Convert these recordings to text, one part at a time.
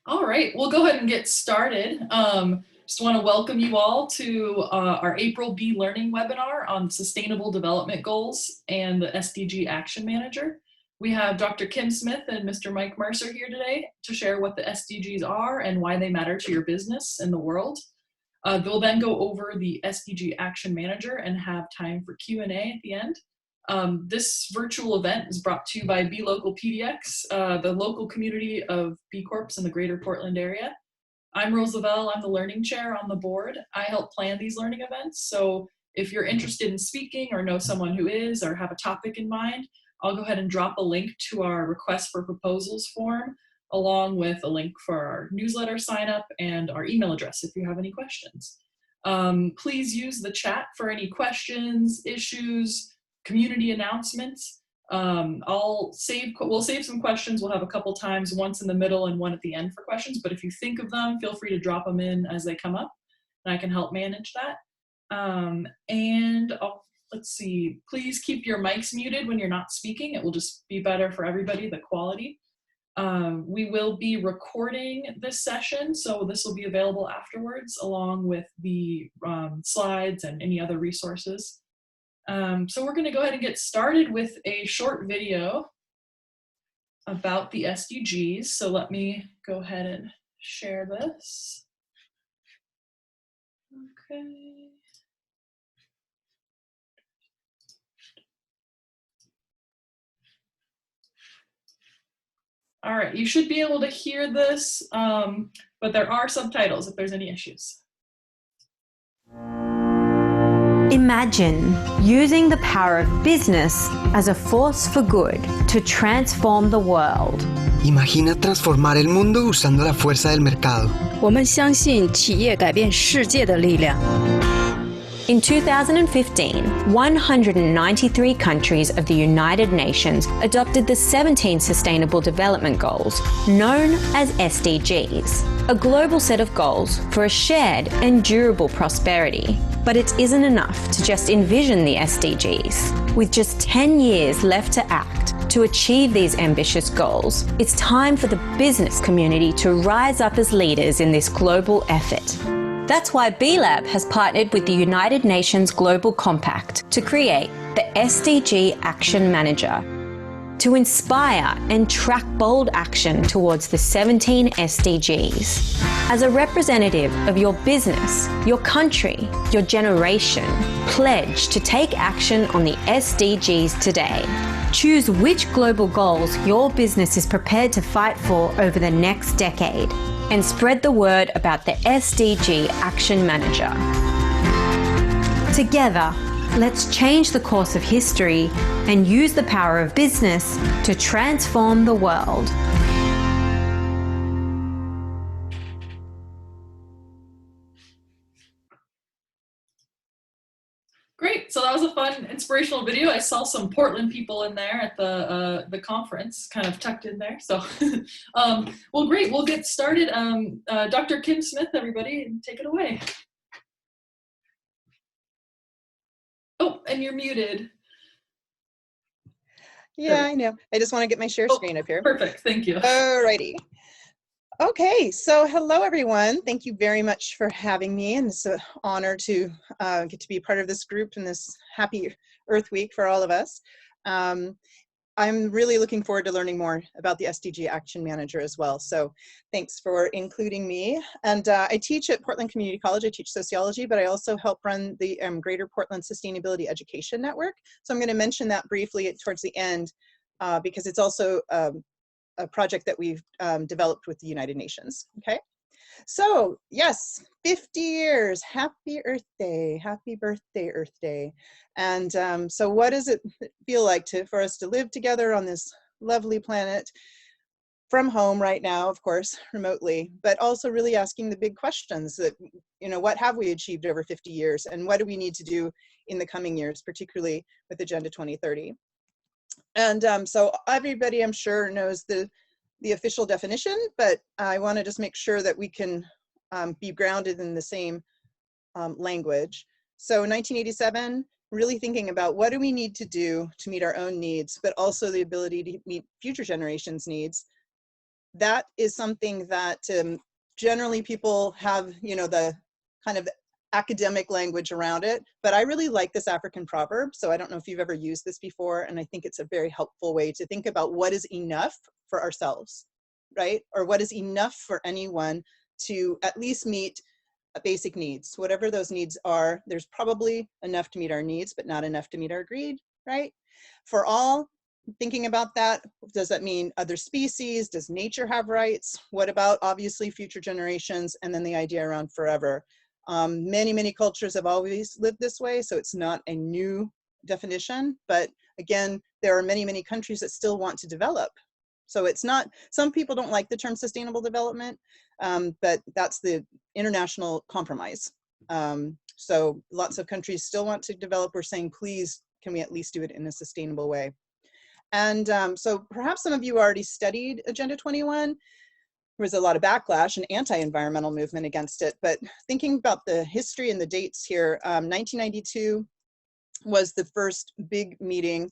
All right, we'll go ahead and get started. Just want to welcome you all to our April B Learning webinar on Sustainable Development Goals and the SDG Action Manager. We have Dr. Kim Smith and Mr. Mike Mercer here today to share what the SDGs are and why they matter to your business and the world. They'll then go over the SDG Action Manager and have time for Q&A at the end. This virtual event is brought to you by B Local PDX, the local community of B Corps in the greater Portland area. I'm Rose Lavelle, I'm the learning chair on the board. I help plan these learning events, so if you're interested in speaking or know someone who is or have a topic in mind, I'll go ahead and drop a link to our request for proposals form, along with a link for our newsletter sign up and our email address if you have any questions. Please use the chat for any questions, issues, community announcements. We'll save some questions. We'll have a couple times, once in the middle and one at the end for questions, but if you think of them, feel free to drop them in as they come up and I can help manage that. Let's see, please keep your mics muted when you're not speaking. It will just be better for everybody, the quality. We will be recording this session, so this will be available afterwards along with the slides and any other resources. So we're going to go ahead and get started with a short video about the SDGs. So let me go ahead and share this. Okay. All right, you should be able to hear this, but there are subtitles if there's any issues. Imagine using the power of business as a force for good to transform the world. Imagina transformar el mundo usando la fuerza del mercado. 我们相信企业改变世界的力量。In 2015, 193 countries of the United Nations adopted the 17 Sustainable Development Goals, known as SDGs, a global set of goals for a shared and durable prosperity. But it isn't enough to just envision the SDGs. With just 10 years left to act to achieve these ambitious goals, it's time for the business community to rise up as leaders in this global effort. That's why B-Lab has partnered with the United Nations Global Compact to create the SDG Action Manager to inspire and track bold action towards the 17 SDGs. As a representative of your business, your country, your generation, pledge to take action on the SDGs today. Choose which global goals your business is prepared to fight for over the next decade, and spread the word about the SDG Action Manager. Together, let's change the course of history and use the power of business to transform the world. Great, so that was a fun, inspirational video. I saw some Portland people in there at the conference, kind of tucked in there. So, well, great, we'll get started. Dr. Kim Smith, everybody, take it away. Oh, and you're muted. Yeah, I know. I just want to get my share screen up here. Perfect, thank you. Alrighty. Okay, so hello everyone. Thank you very much for having me, and it's an honor to get to be part of this group in this happy Earth Week for all of us. I'm really looking forward to learning more about the SDG Action Manager as well, so thanks for including me. And I teach at Portland Community College. I teach sociology, but I also help run the Greater Portland Sustainability Education Network. So I'm going to mention that briefly towards the end because it's also a project that we've developed with the United Nations, okay? So, yes, 50 years, happy Earth Day, happy birthday, Earth Day. And so what does it feel like for us to live together on this lovely planet from home right now, of course, remotely, but also really asking the big questions that, you know, what have we achieved over 50 years and what do we need to do in the coming years, particularly with Agenda 2030? And so everybody, I'm sure, knows the official definition, but I want to just make sure that we can be grounded in the same language. So 1987, really thinking about what do we need to do to meet our own needs, but also the ability to meet future generations' needs that is something that generally people have, you know, the kind of academic language around it, but I really like this African proverb. So I don't know if you've ever used this before, and I think it's a very helpful way to think about what is enough for ourselves, right? Or what is enough for anyone to at least meet basic needs. Whatever those needs are, there's probably enough to meet our needs, but not enough to meet our greed, right? For all, thinking about that, does that mean other species? Does nature have rights? What about obviously future generations? And then the idea around forever. Many cultures have always lived this way, so it's not a new definition, but again, there are many countries that still want to develop. So it's not, some people don't like the term sustainable development, but that's the international compromise. So lots of countries still want to develop. We're saying, please, can we at least do it in a sustainable way? And so perhaps some of you already studied Agenda 21. There was a lot of backlash and anti-environmental movement against it, but thinking about the history and the dates here, 1992 was the first big meeting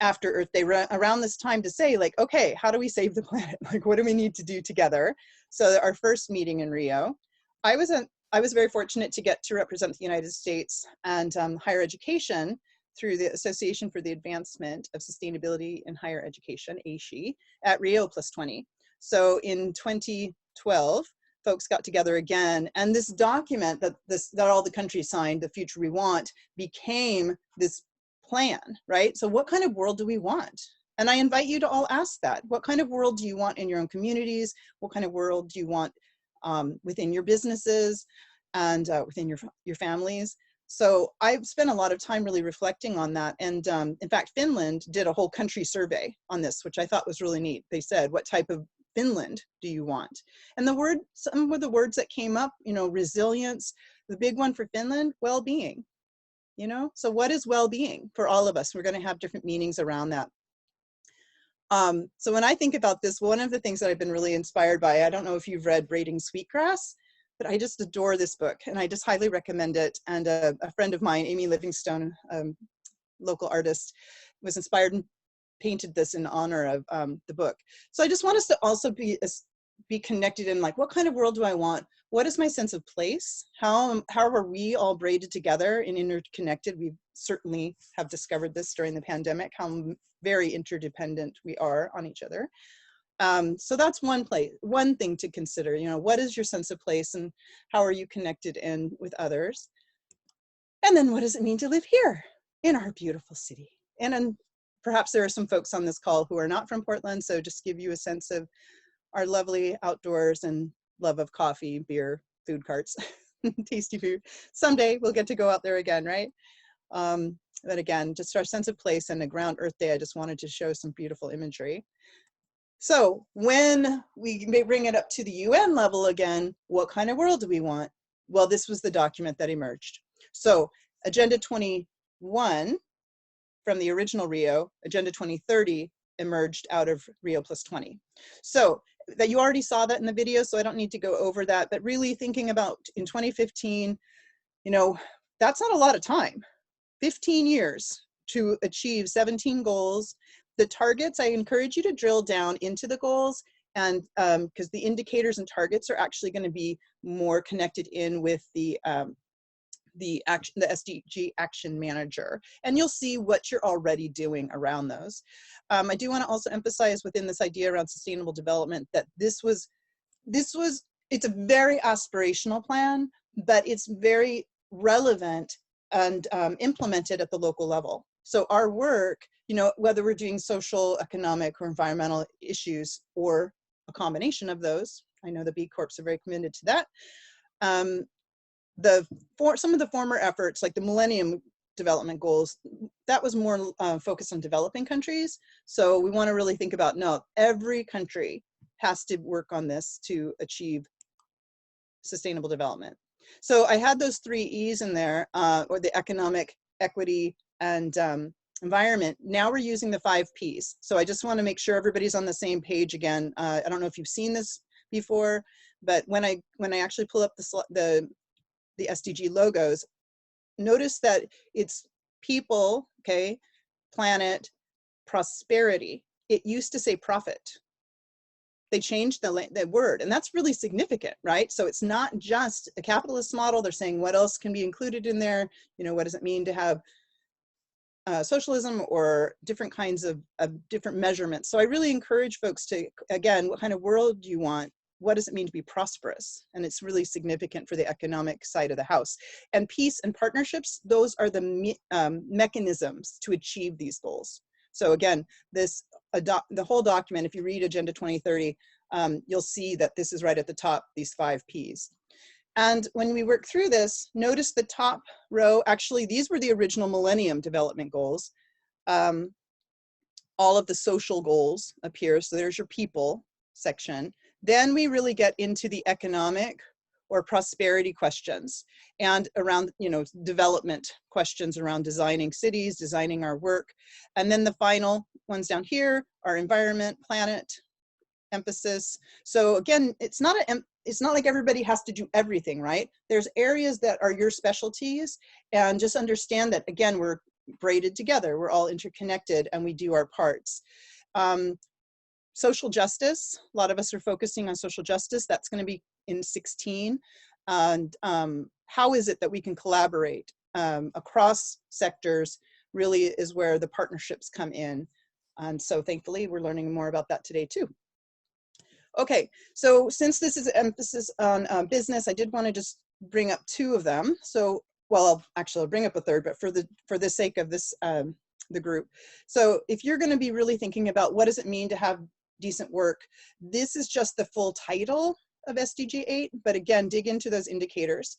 after Earth Day, around this time, to say, like, okay, how do we save the planet? Like, what do we need to do together? So our first meeting in Rio, I was very fortunate to get to represent the United States and higher education through the Association for the Advancement of Sustainability in Higher Education, ASHE, at Rio +20. So in 2012, folks got together again, and this document that all the countries signed, The Future We Want, became this plan, right? So what kind of world do we want? And I invite you to all ask that. What kind of world do you want in your own communities? What kind of world do you want within your businesses and within your families? So I've spent a lot of time really reflecting on that. And in fact, Finland did a whole country survey on this, which I thought was really neat. They said, what type of Finland do you want? And some of the words that came up, you know, resilience, the big one for Finland, well-being, you know? So what is well-being for all of us? We're gonna have different meanings around that. So when I think about this, one of the things that I've been really inspired by, I don't know if you've read Braiding Sweetgrass, but I just adore this book and I just highly recommend it. And a friend of mine, Amy Livingstone, local artist, was inspired and painted this in honor of the book. So I just want us to also be connected in, like, what kind of world do I want? What is my sense of place? How are we all braided together and interconnected? We certainly have discovered this during the pandemic, how very interdependent we are on each other. So that's one thing to consider. You know, what is your sense of place and how are you connected in with others? And then what does it mean to live here in our beautiful city? And perhaps there are some folks on this call who are not from Portland, so just give you a sense of our lovely outdoors and love of coffee, beer, food carts, tasty food. Someday we'll get to go out there again, right? But again, just our sense of place and a Ground Earth Day, I just wanted to show some beautiful imagery. So when we may bring it up to the UN level again, what kind of world do we want? Well, this was the document that emerged. So Agenda 21 from the original Rio, Agenda 2030 emerged out of Rio +20. So that you already saw that in the video, so I don't need to go over that, but really thinking about in 2015, you know, that's not a lot of time. 15 years to achieve 17 goals. The targets, I encourage you to drill down into the goals, and because the indicators and targets are actually going to be more connected in with the SDG Action Manager, and you'll see what you're already doing around those. I do want to also emphasize within this idea around sustainable development that it's a very aspirational plan, but it's very relevant and implemented at the local level. So our work, you know, whether we're doing social, economic, or environmental issues, or a combination of those, I know the B Corps are very committed to that. Some of the former efforts, like the Millennium Development Goals, that was more focused on developing countries. So we want to really think about, no, every country has to work on this to achieve sustainable development. So I had those 3 E's in there, or the economic, equity, and environment. Now we're using the 5 P's. So I just want to make sure everybody's on the same page again. I don't know if you've seen this before, but when I actually pull up the SDG logos, notice that it's people, okay, planet, prosperity. It used to say profit. they changed the word, and that's really significant, right? So it's not just a capitalist model. They're saying what else can be included in there? You know, what does it mean to have socialism or different kinds of different measurements? So I really encourage folks to, again, what kind of world do you want? What does it mean to be prosperous? And it's really significant for the economic side of the house. And peace and partnerships, those are the mechanisms to achieve these goals. So again, the whole document, if you read Agenda 2030, you'll see that this is right at the top, these 5 Ps. And when we work through this, notice the top row, actually, these were the original Millennium Development Goals. All of the social goals appear, so there's your people section. Then we really get into the economic or prosperity questions and around, you know, development questions around designing cities, designing our work. And then the final ones down here are environment, planet, emphasis. So again, it's not like everybody has to do everything, right? There's areas that are your specialties, and just understand that, again, we're braided together, we're all interconnected, and we do our parts. Social justice, a lot of us are focusing on social justice. That's going to be in 16. And how is it that we can collaborate across sectors really is where the partnerships come in. And so thankfully, we're learning more about that today too. Okay, so since this is an emphasis on business, I did want to just bring up 2 of them. So, well, I'll bring up a third, but for the sake of this, the group. So if you're going to be really thinking about what does it mean to have decent work, this is just the full title of SDG 8, but again, dig into those indicators.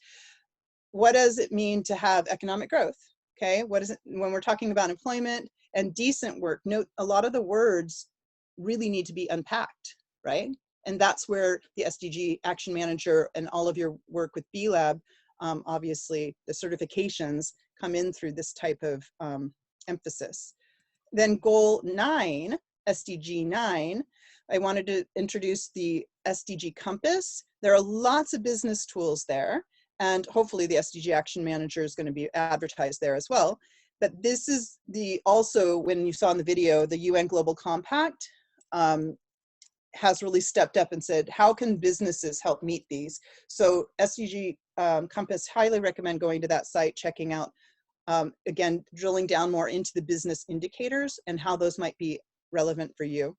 What does it mean to have economic growth? Okay, what is it when we're talking about employment and decent work? Note a lot of the words really need to be unpacked, right? And that's where the SDG Action Manager and all of your work with B-Lab, obviously the certifications come in through this type of emphasis. Then goal 9, SDG 9, I wanted to introduce the SDG Compass. There are lots of business tools there, and hopefully the SDG Action Manager is going to be advertised there as well. But this is also, when you saw in the video, the UN Global Compact has really stepped up and said, how can businesses help meet these? So SDG Compass, highly recommend going to that site, checking out, again, drilling down more into the business indicators and how those might be relevant for you.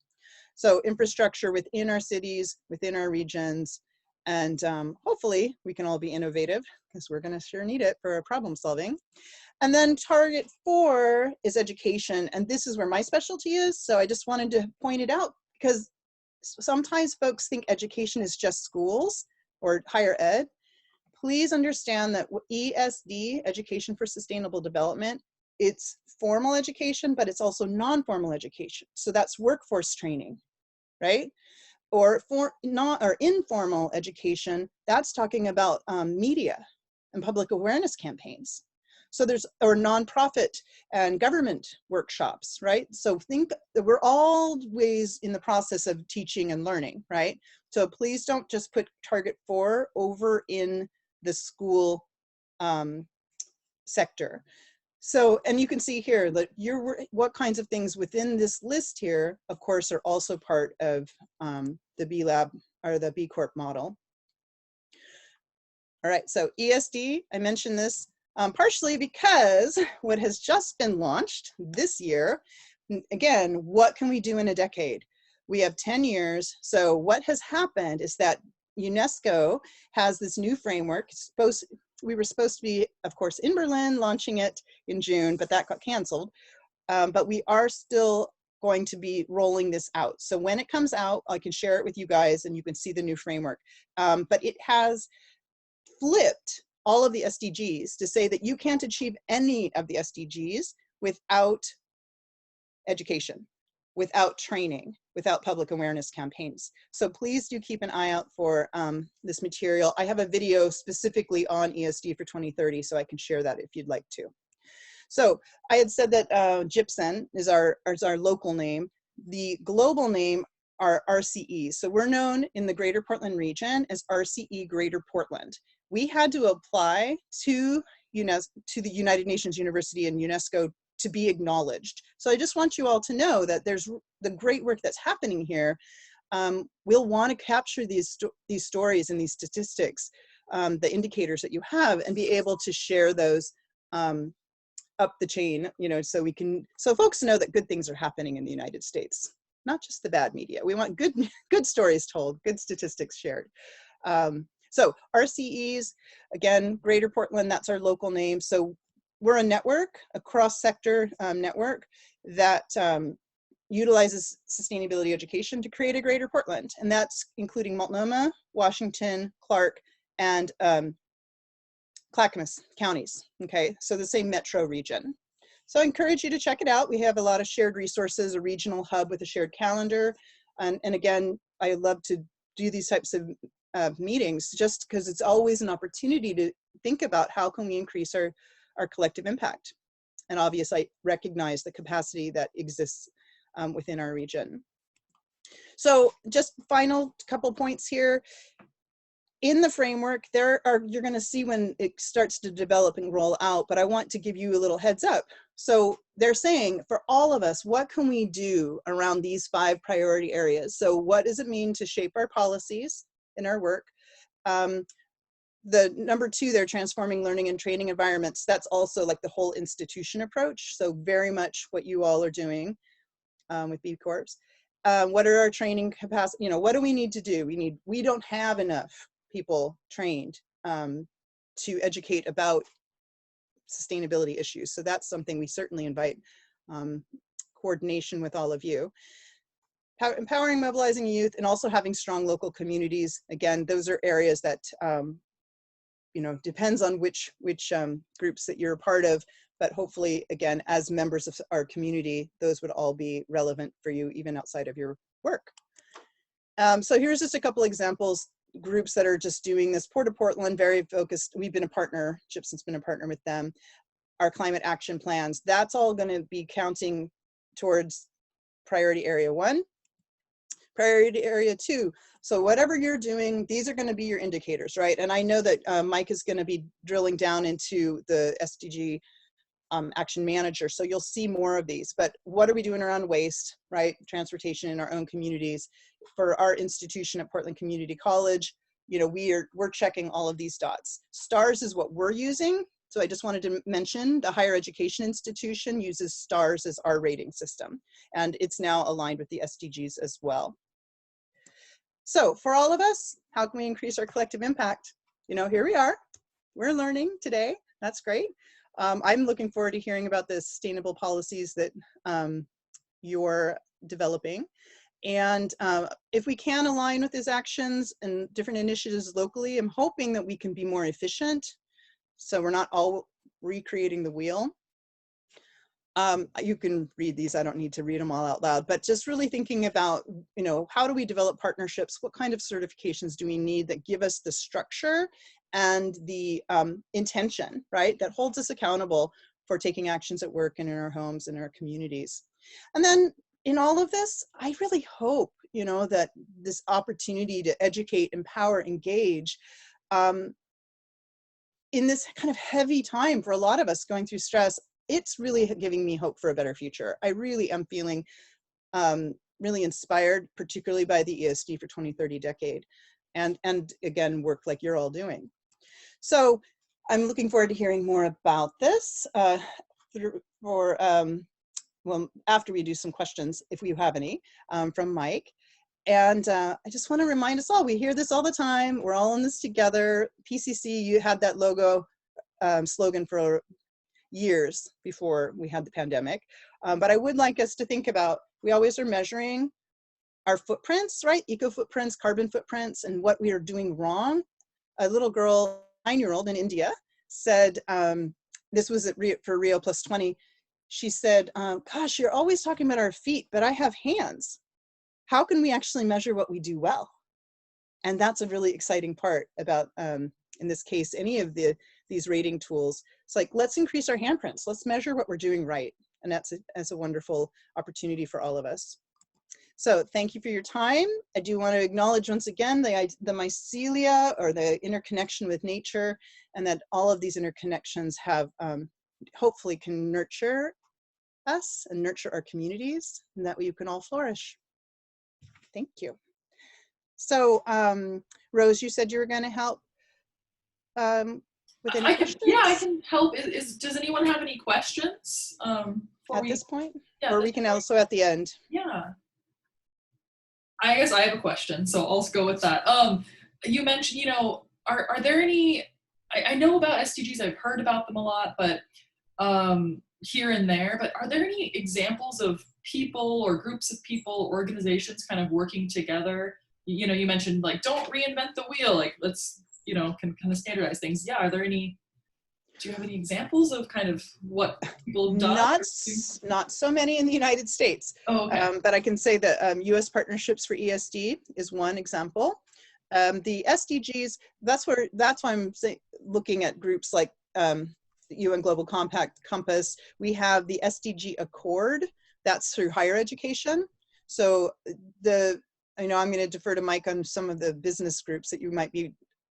So infrastructure within our cities, within our regions, and hopefully we can all be innovative, because we're going to sure need it for problem solving. And then target 4 is education, and this is where my specialty is, so I just wanted to point it out, because sometimes folks think education is just schools or higher ed. Please understand that ESD, Education for Sustainable Development, it's formal education, but it's also non-formal education. So that's workforce training, right? Or informal education, that's talking about media and public awareness campaigns. So or nonprofit and government workshops, right? So think that we're always in the process of teaching and learning, right? So please don't just put target 4 over in the school sector. So, and you can see here that what kinds of things within this list here, of course, are also part of the B-Lab or the B Corp model. All right, so ESD, I mentioned this partially because what has just been launched this year, again, what can we do in a decade? We have 10 years, so what has happened is that UNESCO has this new framework. We were supposed to be, of course, in Berlin launching it in June, but that got canceled. But we are still going to be rolling this out. So when it comes out, I can share it with you guys and you can see the new framework. But it has flipped all of the SDGs to say that you can't achieve any of the SDGs without education, without training, without public awareness campaigns. So please do keep an eye out for this material. I have a video specifically on ESD for 2030, so I can share that if you'd like to. So I had said that Gypsum is our local name. The global name are RCE. So we're known in the Greater Portland region as RCE Greater Portland. We had to apply to the United Nations University and UNESCO to be acknowledged. So I just want you all to know that there's the great work that's happening here we'll want to capture these stories and these statistics, the indicators that you have, and be able to share those up the chain, you know, so folks know that good things are happening in the United States, not just the bad media. We want good stories told, good statistics shared. So RCEs, again, Greater Portland, that's our local name. So we're a network, a cross-sector network that utilizes sustainability education to create a Greater Portland. And that's including Multnomah, Washington, Clark, and Clackamas counties, okay? So the same metro region. So I encourage you to check it out. We have a lot of shared resources, a regional hub with a shared calendar. And again, I love to do these types of meetings just because it's always an opportunity to think about how can we increase our collective impact. And obviously I recognize the capacity that exists within our region. So just final couple points here. In the framework, you're going to see when it starts to develop and roll out, but I want to give you a little heads up. So they're saying for all of us, what can we do around these 5 priority areas? So what does it mean to shape our policies in our work? The number 2, they're transforming learning and training environments. That's also like the whole institution approach. So very much what you all are doing with B Corps. What are our training capacity? You know, what do we need to do? We don't have enough people trained to educate about sustainability issues. So that's something we certainly invite coordination with all of you. Empowering, mobilizing youth, and also having strong local communities. Again, those are areas that, you know, depends on which groups that you're a part of, but hopefully, again, as members of our community, those would all be relevant for you even outside of your work. So here's just a couple examples. Groups that are just doing this. Port of Portland, very focused. We've been a partner, Gypsum's been a partner with them. Our climate action plans, that's all going to be counting towards priority area 1, priority area 2. So whatever you're doing, these are going to be your indicators, right? And I know that Mike is going to be drilling down into the SDG Action Manager, so you'll see more of these. But what are we doing around waste, right? Transportation in our own communities. For our institution at Portland Community College, you know, we're checking all of these dots. STARS is what we're using. So I just wanted to mention the higher education institution uses STARS as our rating system, and it's now aligned with the SDGs as well. So for all of us, how can we increase our collective impact? You know, here we are. We're learning today. That's great. I'm looking forward to hearing about the sustainable policies that you're developing. And if we can align with these actions and different initiatives locally, I'm hoping that we can be more efficient, so we're not all recreating the wheel. You can read these, I don't need to read them all out loud, but just really thinking about, you know, how do we develop partnerships? What kind of certifications do we need that give us the structure and the intention, right? That holds us accountable for taking actions at work and in our homes and our communities. And then in all of this, I really hope, you know, that this opportunity to educate, empower, engage, in this kind of heavy time for a lot of us going through stress, it's really giving me hope for a better future. I really am feeling really inspired, particularly by the ESG for 2030 decade. And again, work like you're all doing. So I'm looking forward to hearing more about this well, after we do some questions, if we have any, from Mike. And I just want to remind us all, we hear this all the time, we're all in this together. PCC, you had that logo slogan for years before we had the pandemic. But I would like us to think about, we always are measuring our footprints, right? Eco footprints, carbon footprints, and what we are doing wrong. A little girl, 9-year-old in India, said, this was for Rio Plus 20, she said, gosh, you're always talking about our feet, but I have hands. How can we actually measure what we do well? And that's a really exciting part about, in this case, any of these rating tools. It's like, let's increase our handprints. Let's measure what we're doing right. And that's a wonderful opportunity for all of us. So thank you for your time. I do want to acknowledge once again the mycelia, or the interconnection with nature, and that all of these interconnections have hopefully can nurture us and nurture our communities, and that we can all flourish. Thank you. So Rose, you said you were going to help with any questions? Yeah, I can help. Does anyone have any questions? At this point? Yeah, or we can also at the end. Yeah. I guess I have a question, so I'll go with that. You mentioned, you know, are there any, I know about SDGs, I've heard about them a lot, but here and there, but are there any examples of people or groups of people, organizations kind of working together? You know, you mentioned like, don't reinvent the wheel, like let's, you know, can kind of standardize things. Yeah, are there any, do you have any examples of kind of what people have done? Not so many in the United States. Oh, okay. But I can say that U.S. Partnerships for ESD is one example. The SDGs, that's why I'm looking at groups like UN Global Compact, Compass. We have the SDG Accord, that's through higher education. So I know I'm going to defer to Mike on some of the business groups that you might be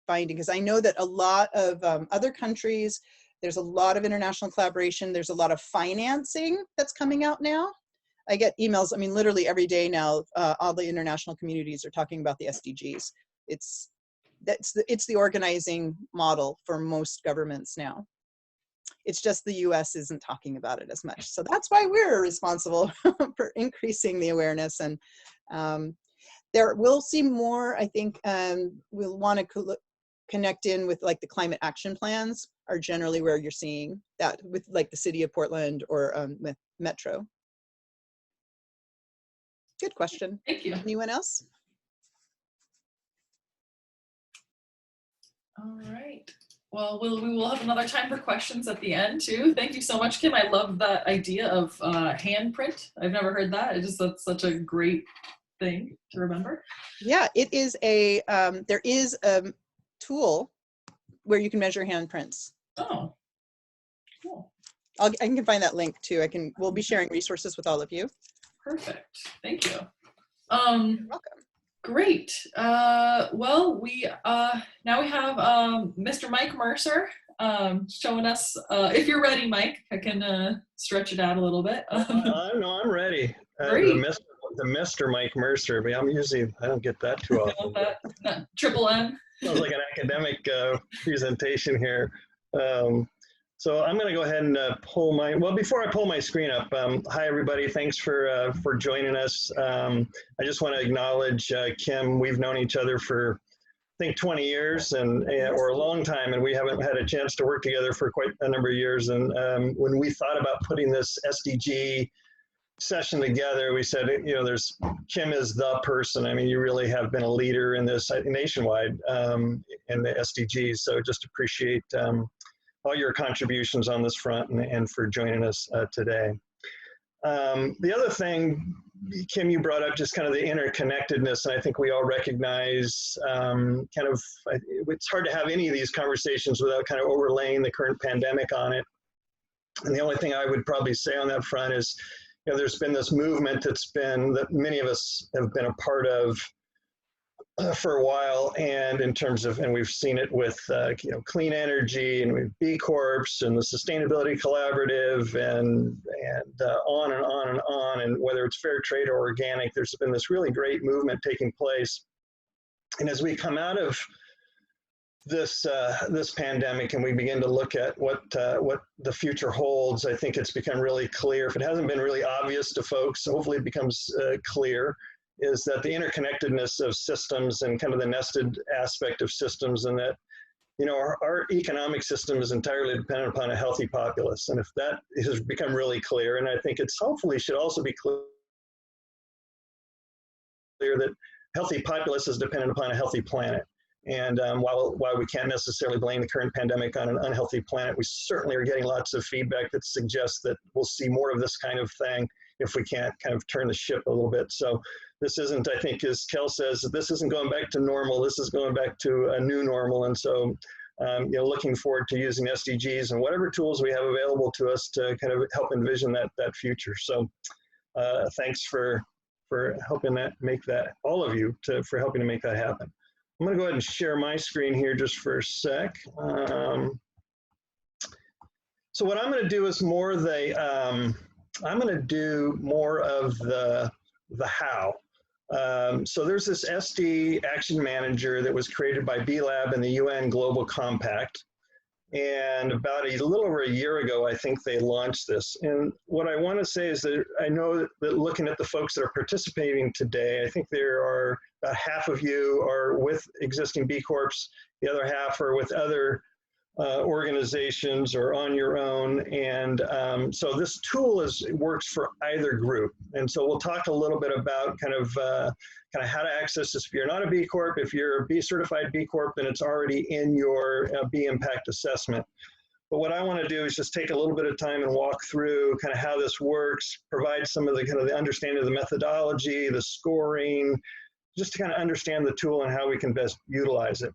finding, because I know that a lot of other countries, there's a lot of international collaboration, there's a lot of financing that's coming out now. I get emails, I mean, literally every day now, all the international communities are talking about the SDGs. It's the organizing model for most governments now. It's just the US isn't talking about it as much. So that's why we're responsible for increasing the awareness. And we'll see more, I think. We'll want to connect in with like the climate action plans are generally where you're seeing that with like the city of Portland or with Metro. Good question. Thank you. Anyone else? All right. Well, we will have another time for questions at the end too. Thank you so much, Kim. I love that idea of handprint. I've never heard that. That's such a great thing to remember. Yeah, it is there is a tool where you can measure handprints. Oh, cool. I can find that link too. We'll be sharing resources with all of you. Perfect. Thank you. You're welcome. Great. Well, now we have Mr. Mike Mercer showing us. If you're ready, Mike, I can stretch it out a little bit. No, I'm ready. The Mr. Mike Mercer, but I don't get that too often. Triple M. Sounds like an academic presentation here. So I'm going to go ahead and before I pull my screen up, hi everybody, thanks for joining us. I just want to acknowledge Kim. We've known each other for, I think, 20 years or a long time, and we haven't had a chance to work together for quite a number of years. And when we thought about putting this SDG session together, we said, you know, Kim is the person. I mean, you really have been a leader in this nationwide in the SDGs. So just appreciate all your contributions on this front and for joining us today. The other thing, Kim, you brought up just kind of the interconnectedness, and I think we all recognize it's hard to have any of these conversations without kind of overlaying the current pandemic on it. And the only thing I would probably say on that front is, you know, there's been this movement that many of us have been a part of for a while, and we've seen it with you know, clean energy, and with B Corps and the Sustainability Collaborative, and on and on and on, and whether it's fair trade or organic, there's been this really great movement taking place. And as we come out of this pandemic and we begin to look at what the future holds, I think it's become really clear. If it hasn't been really obvious to folks, hopefully it becomes clear, is that the interconnectedness of systems and kind of the nested aspect of systems, and that, you know, our economic system is entirely dependent upon a healthy populace. And if that has become really clear, and I think it's hopefully should also be clear that healthy populace is dependent upon a healthy planet. And while we can't necessarily blame the current pandemic on an unhealthy planet, we certainly are getting lots of feedback that suggests that we'll see more of this kind of thing if we can't kind of turn the ship a little bit. So this isn't, I think, as Kel says, this isn't going back to normal. This is going back to a new normal. And so, you know, looking forward to using SDGs and whatever tools we have available to us to kind of help envision that future. So thanks for helping all of you for helping to make that happen. I'm going to go ahead and share my screen here just for a sec. So what I'm going to do is I'm going to do more of the how. So there's this SDG Action Manager that was created by B-Lab and the UN Global Compact. And about a little over a year ago, I think they launched this. And what I want to say is that I know that looking at the folks that are participating today, I think there are about half of you are with existing B Corps, the other half are with other organizations or on your own. And so this tool works for either group. And so we'll talk a little bit about kind of how to access this. If you're not a B Corp, if you're a B certified B Corp, then it's already in your B impact assessment. But what I want to do is just take a little bit of time and walk through kind of how this works, provide some of the kind of the understanding of the methodology, the scoring, just to kind of understand the tool and how we can best utilize it.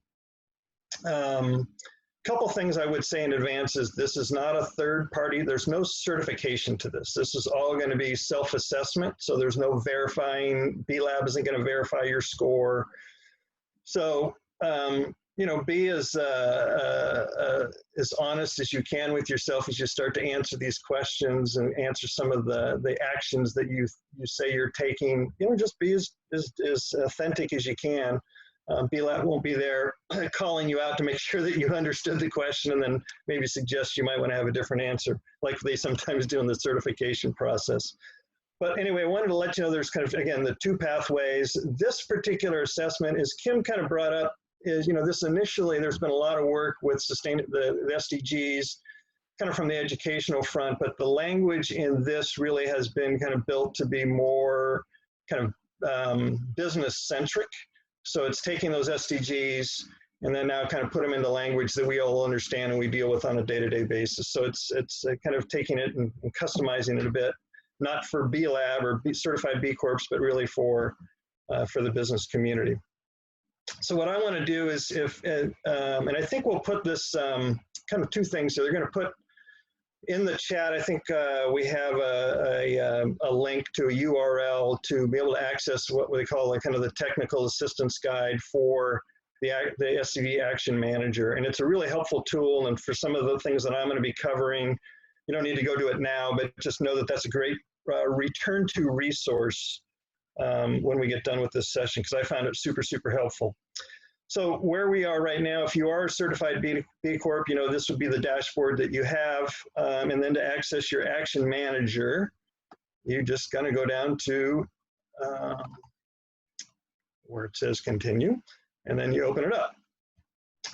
Couple things I would say in advance is this is not a third party. There's no certification to this. This is all going to be self-assessment. So there's no verifying. B-Lab isn't going to verify your score. So, you know, be as honest as you can with yourself as you start to answer these questions and answer some of the actions that you say you're taking. You know, just be as authentic as you can. B-Lab won't be there calling you out to make sure that you understood the question and then maybe suggest you might want to have a different answer, like they sometimes do in the certification process. But anyway, I wanted to let you know there's kind of, again, the two pathways. This particular assessment, as Kim kind of brought up, is, you know, this initially, there's been a lot of work with the SDGs, kind of from the educational front, but the language in this really has been kind of built to be more kind of business-centric. So it's taking those SDGs and then now kind of put them into language that we all understand and we deal with on a day-to-day basis. So it's kind of taking it and customizing it a bit, not for B-Lab or certified B Corps, but really for the business community. So what I want to do is and I think we'll put this kind of two things. So they're going to put in the chat, I think we have a link to a URL to be able to access what they call like kind of the technical assistance guide for the SDG Action Manager. And it's a really helpful tool. And for some of the things that I'm going to be covering, you don't need to go to it now, but just know that that's a great return to resource when we get done with this session, because I found it super, super helpful. So where we are right now, if you are a certified B Corp, you know, this would be the dashboard that you have. And then to access your Action Manager, you're just going to go down to where it says continue, and then you open it up.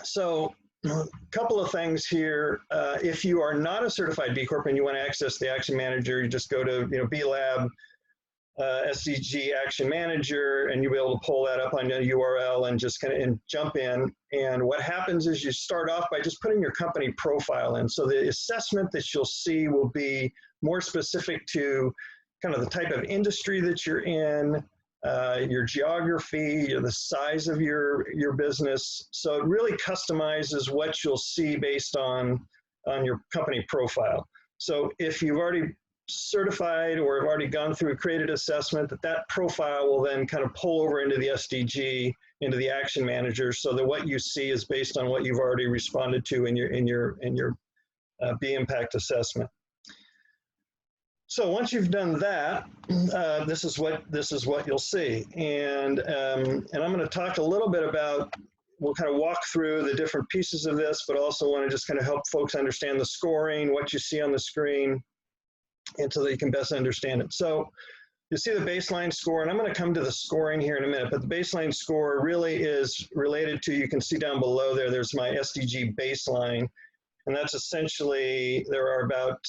So a couple of things here. If you are not a certified B Corp and you want to access the Action Manager, you just go to, you know, B-Lab, SDG Action Manager, and you'll be able to pull that up on the URL and just kind of jump in. And what happens is you start off by just putting your company profile in. So the assessment that you'll see will be more specific to kind of the type of industry that you're in, your geography, the size of your business. So it really customizes what you'll see based on your company profile. So if you've already certified or have already gone through a created assessment, that profile will then kind of pull over into the SDG, into the Action Manager, so that what you see is based on what you've already responded to in your B impact assessment. So once you've done that, this is what you'll see, and I'm going to talk a little bit about. We'll kind of walk through the different pieces of this, but also want to just kind of help folks understand the scoring, what you see on the screen, and so that you can best understand it. So you see the baseline score, and I'm going to come to the scoring here in a minute, but the baseline score really is related to, you can see down below there's my SDG baseline, and that's essentially, there are about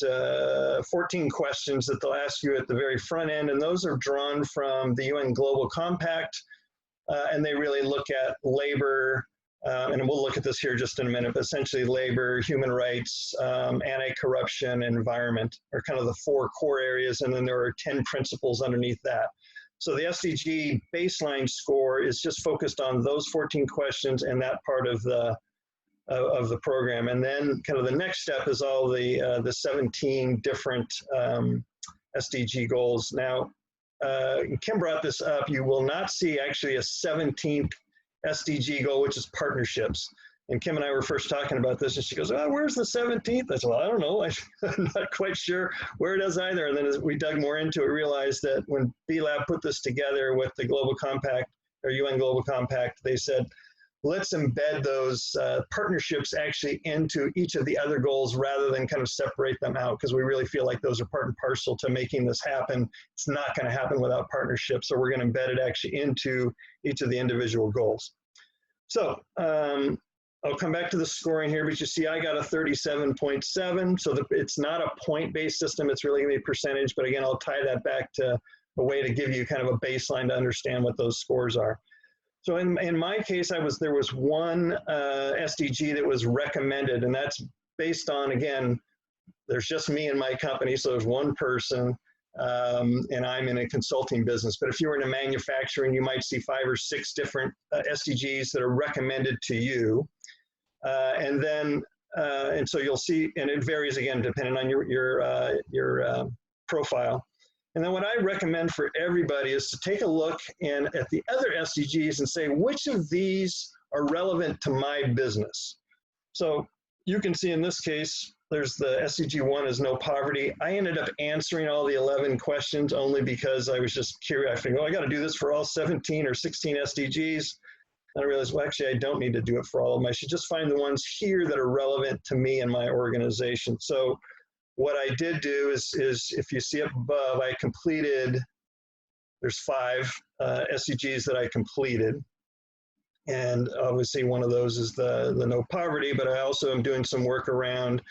14 questions that they'll ask you at the very front end, and those are drawn from the UN Global Compact, and they really look at labor, and we'll look at this here just in a minute, but essentially labor, human rights, anti-corruption, environment are kind of the 4 core areas, and then there are 10 principles underneath that. So the SDG baseline score is just focused on those 14 questions and that part of the program. And then kind of the next step is all the 17 different SDG goals. Now, Kim brought this up, you will not see actually a 17th SDG goal, which is partnerships. And Kim and I were first talking about this, and she goes, "Oh, where's the 17th?" I said, "Well, I don't know. I'm not quite sure where it is either." And then as we dug more into it, realized that when B-Lab put this together with the Global Compact, or UN Global Compact, they said, let's embed those partnerships actually into each of the other goals rather than kind of separate them out, because we really feel like those are part and parcel to making this happen. It's not going to happen without partnerships, so we're going to embed it actually into each of the individual goals. So I'll come back to the scoring here, but you see I got a 37.7, so it's not a point-based system, it's really going to be percentage, but again, I'll tie that back to a way to give you kind of a baseline to understand what those scores are. So in my case, there was one SDG that was recommended, and that's based on, again, there's just me and my company, so there's one person, and I'm in a consulting business. But if you were in a manufacturing, you might see 5 or 6 different SDGs that are recommended to you. And so you'll see, and it varies again depending on your profile. And then what I recommend for everybody is to take a look at the other SDGs and say, which of these are relevant to my business? So you can see in this case, there's the SDG 1 is no poverty. I ended up answering all the 11 questions only because I was just curious. I figured, oh, I got to do this for all 17 or 16 SDGs. And I realized, well, actually, I don't need to do it for all of them. I should just find the ones here that are relevant to me and my organization. So what I did do is if you see up above, I completed, there's 5 SDGs that I completed. And obviously one of those is the no poverty, but I also am doing some work around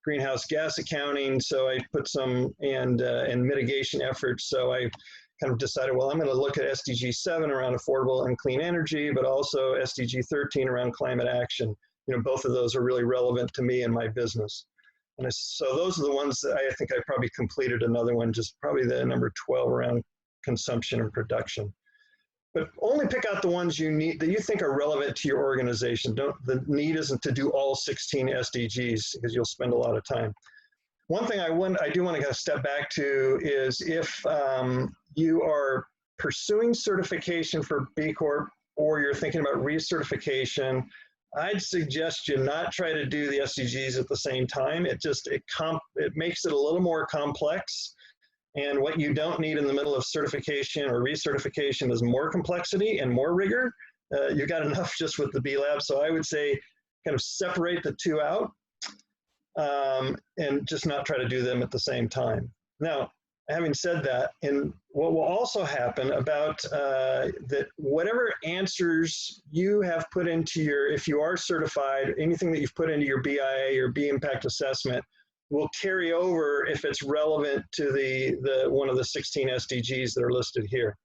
greenhouse gas accounting. So I put some, and mitigation efforts. So I kind of decided, well, I'm going to look at SDG 7 around affordable and clean energy, but also SDG 13 around climate action. You know, both of those are really relevant to me and my business. And so those are the ones that I think I probably completed. Another one, just probably the number 12 around consumption and production. But only pick out the ones you need that you think are relevant to your organization. The need isn't to do all 16 SDGs because you'll spend a lot of time. One thing I do want to kind of step back to is if you are pursuing certification for B Corp or you're thinking about recertification, I'd suggest you not try to do the SDGs at the same time. It makes it a little more complex. And what you don't need in the middle of certification or recertification is more complexity and more rigor. You've got enough just with the B-Lab. So I would say kind of separate the two out and just not try to do them at the same time. Now, having said that, and what will also happen about that whatever answers you have put into if you are certified, anything that you've put into your BIA or B impact assessment will carry over if it's relevant to the one of the 16 SDGs that are listed here.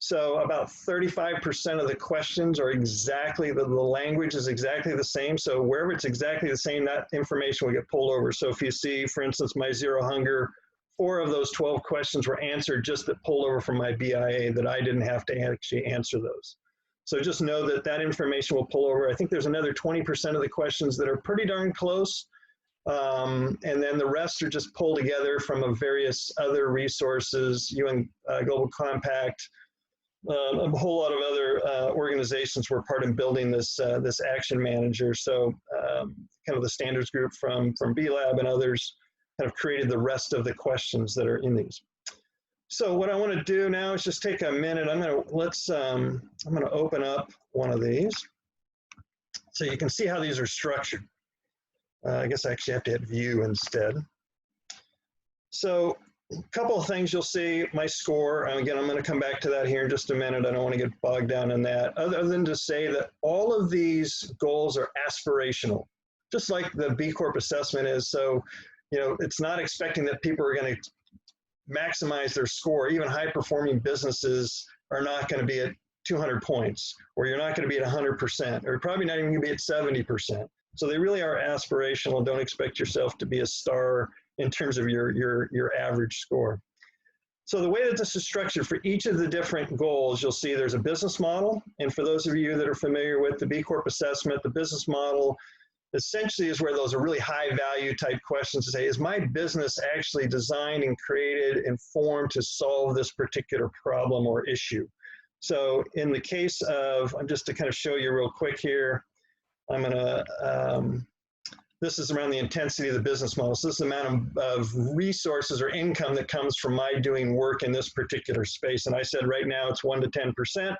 So about 35% of the questions are exactly, the language is exactly the same. So wherever it's exactly the same, that information will get pulled over. So if you see, for instance, my zero hunger, 4 of those 12 questions were answered just that pulled over from my BIA, that I didn't have to actually answer those. So just know that that information will pull over. I think there's another 20% of the questions that are pretty darn close. And then the rest are just pulled together from various other resources, UN Global Compact, a whole lot of other organizations were part in building this Action Manager. So kind of the standards group from B-Lab and others kind of created the rest of the questions that are in these. So what I want to do now is just take a minute. I'm going to open up one of these so you can see how these are structured. I guess I actually have to hit view instead. So a couple of things you'll see, my score, again, I'm going to come back to that here in just a minute. I don't want to get bogged down in that, other than to say that all of these goals are aspirational, just like the B Corp assessment is. So, you know, it's not expecting that people are going to maximize their score. Even high-performing businesses are not going to be at 200 points, or you're not going to be at 100%, or probably not even going to be at 70%. So they really are aspirational. Don't expect yourself to be a star in terms of your average score. So the way that this is structured for each of the different goals, you'll see there's a business model. And for those of you that are familiar with the B Corp assessment, the business model essentially is where those are really high value type questions to say, is my business actually designed and created and formed to solve this particular problem or issue? So in the case of, just to kind of show you real quick here, I'm going to, this is around the intensity of the business model. So this is the amount of resources or income that comes from my doing work in this particular space. And I said right now it's 1 to 10%.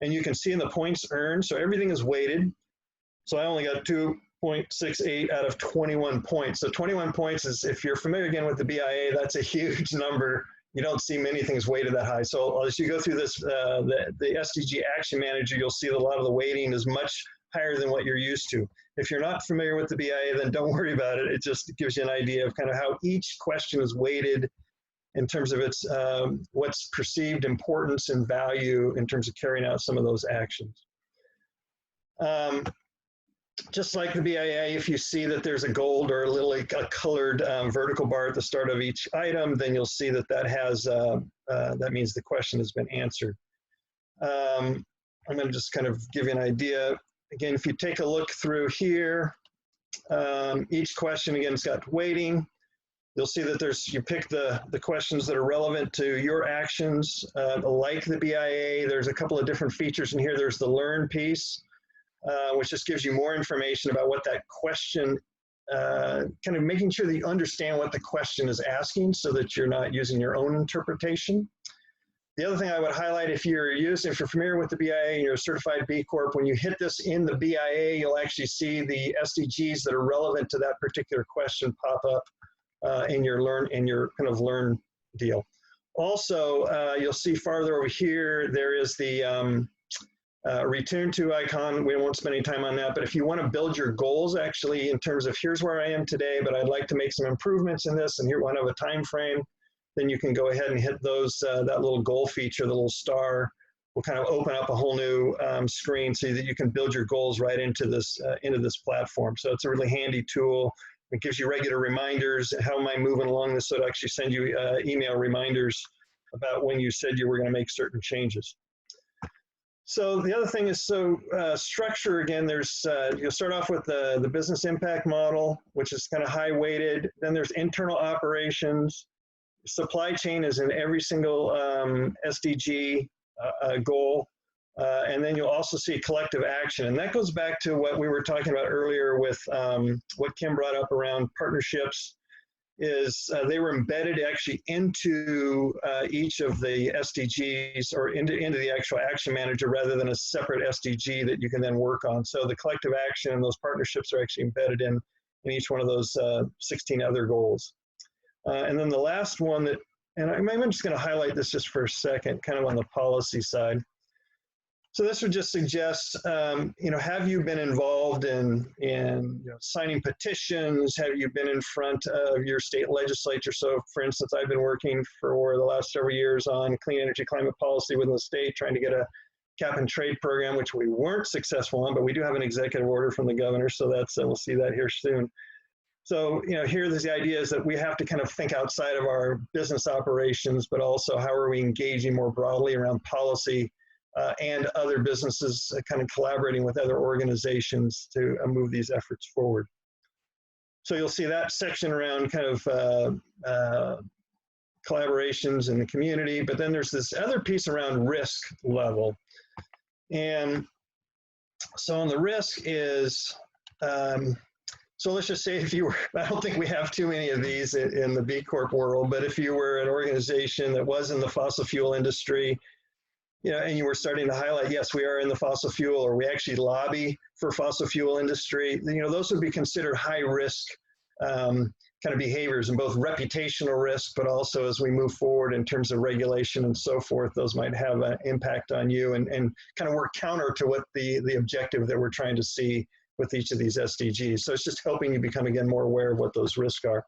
And you can see in the points earned, so everything is weighted. So I only got 2.68 out of 21 points. So 21 points is, if you're familiar again with the BIA, that's a huge number. You don't see many things weighted that high. So as you go through this, the SDG Action Manager, you'll see that a lot of the weighting is much higher than what you're used to. If you're not familiar with the BIA, then don't worry about it. It just gives you an idea of kind of how each question is weighted in terms of its what's perceived importance and value in terms of carrying out some of those actions. Just like the BIA, if you see that there's a gold or a little a colored vertical bar at the start of each item, then you'll see that that has that means the question has been answered. I'm going to just kind of give you an idea. Again, if you take a look through here, each question again has got weighting. You'll see that you pick the questions that are relevant to your actions. Like the BIA, there's a couple of different features in here. There's the learn piece, which just gives you more information about what that question, kind of making sure that you understand what the question is asking so that you're not using your own interpretation. The other thing I would highlight, if you're familiar with the BIA and you're a certified B Corp, when you hit this in the BIA, you'll actually see the SDGs that are relevant to that particular question pop up in your kind of learn deal. Also, you'll see farther over here, there is the return to icon. We won't spend any time on that, but if you want to build your goals actually in terms of here's where I am today, but I'd like to make some improvements in this, and here one of a time frame, then you can go ahead and hit those, that little goal feature, the little star will kind of open up a whole new screen so that you can build your goals right into this platform. So it's a really handy tool. It gives you regular reminders. How am I moving along this? So it'll actually send you email reminders about when you said you were going to make certain changes. So the other thing is, structure, again, you'll start off with the business impact model, which is kind of high weighted. Then there's internal operations. Supply chain is in every single SDG goal. And then you'll also see collective action. And that goes back to what we were talking about earlier with what Kim brought up around partnerships, is they were embedded actually into each of the SDGs or into the actual action manager rather than a separate SDG that you can then work on. So the collective action and those partnerships are actually embedded in each one of those 16 other goals. And then the last one and I'm just going to highlight this just for a second, kind of on the policy side. So this would just suggest, have you been involved in signing petitions? Have you been in front of your state legislature? So, for instance, I've been working for the last several years on clean energy climate policy within the state, trying to get a cap and trade program, which we weren't successful on, but we do have an executive order from the governor, so we'll see that here soon. So, here the idea is that we have to kind of think outside of our business operations, but also how are we engaging more broadly around policy and other businesses, kind of collaborating with other organizations to move these efforts forward. So you'll see that section around kind of collaborations in the community, but then there's this other piece around risk level. And so on the risk is, so let's just say if you were, I don't think we have too many of these in the B Corp world, but if you were an organization that was in the fossil fuel industry, and you were starting to highlight, yes, we are in the fossil fuel, or we actually lobby for fossil fuel industry, those would be considered high risk kind of behaviors, and both reputational risk, but also as we move forward in terms of regulation and so forth, those might have an impact on you and kind of work counter to what the objective that we're trying to see with each of these SDGs. So it's just helping you become, again, more aware of what those risks are.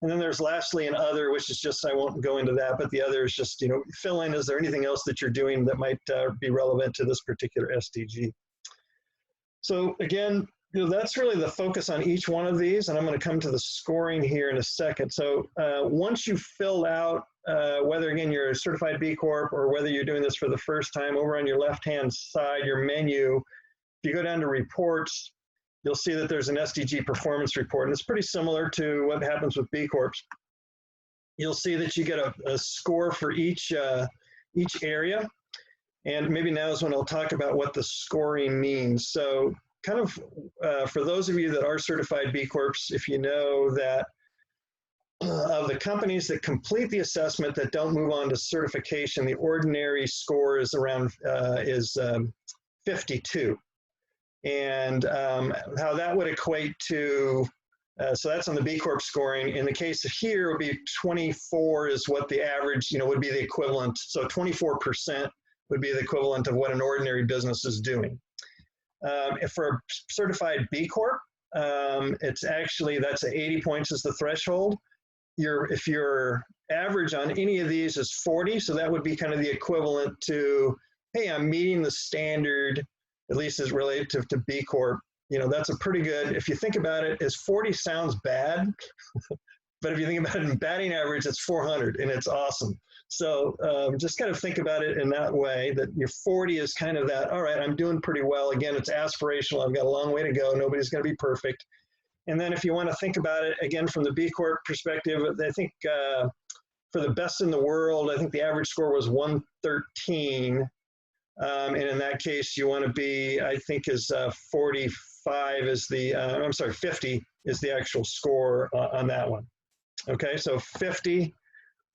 And then there's lastly an other, which is just, I won't go into that, but the other is just, fill in, is there anything else that you're doing that might be relevant to this particular SDG? So again, that's really the focus on each one of these, and I'm going to come to the scoring here in a second. So once you've filled out, whether again you're a certified B Corp or whether you're doing this for the first time, over on your left-hand side, your menu, if you go down to reports, you'll see that there's an SDG Performance Report, and it's pretty similar to what happens with B Corps. You'll see that you get a score for each area, and maybe now is when I'll talk about what the scoring means. So kind of for those of you that are certified B Corps, if you know that of the companies that complete the assessment that don't move on to certification, the ordinary score is around 52. And how that would equate to, so that's on the B Corp scoring. In the case of here, it would be 24 is what the average, would be the equivalent. So 24% would be the equivalent of what an ordinary business is doing. If for a certified B Corp, it's actually, that's 80 points is the threshold. If your average on any of these is 40, so that would be kind of the equivalent to, hey, I'm meeting the standard, at least as relative to B Corp. That's a pretty good, if you think about it, as 40 sounds bad, but if you think about it in batting average, it's 400 and it's awesome. So just kind of think about it in that way, that your 40 is kind of that, all right, I'm doing pretty well. Again, it's aspirational. I've got a long way to go. Nobody's going to be perfect. And then if you want to think about it, again, from the B Corp perspective, I think for the best in the world, I think the average score was 113. And in that case, you want to be, I think, is 45 is the, I'm sorry, 50 is the actual score on that one. Okay, so 50,